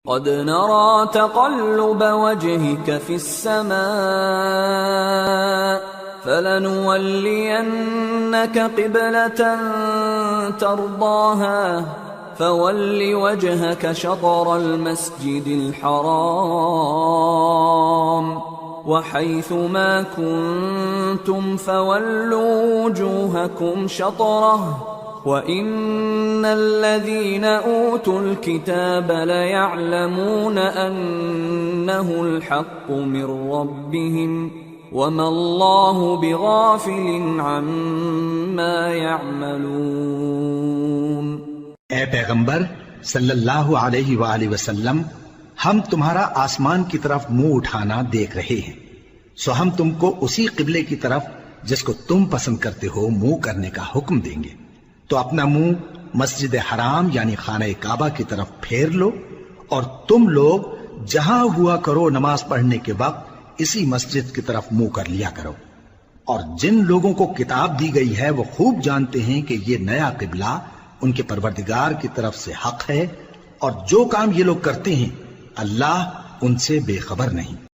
قد نرى تقلب وجهك في السماء فلنولينك قبلة ترضاها فول وجهك شطر المسجد الحرام وحيث ما كنتم فولوا وجوهكم شطره وَإِنَّ الَّذِينَ أُوتُوا الْكِتَابَ لَيَعْلَمُونَ أَنَّهُ الْحَقُّ مِنْ رَبِّهِمْ وَمَا اللَّهُ بِغَافِلٍ عَمَّا يَعْمَلُونَ۔ اے پیغمبر صلی اللہ علیہ وآلہ وسلم، ہم تمہارا آسمان کی طرف منہ اٹھانا دیکھ رہے ہیں، سو ہم تم کو اسی قبلے کی طرف جس کو تم پسند کرتے ہو منہ کرنے کا حکم دیں گے، تو اپنا منہ مسجد حرام یعنی خانہ کعبہ کی طرف پھیر لو، اور تم لوگ جہاں ہوا کرو نماز پڑھنے کے وقت اسی مسجد کی طرف منہ کر لیا کرو۔ اور جن لوگوں کو کتاب دی گئی ہے وہ خوب جانتے ہیں کہ یہ نیا قبلہ ان کے پروردگار کی طرف سے حق ہے، اور جو کام یہ لوگ کرتے ہیں اللہ ان سے بے خبر نہیں۔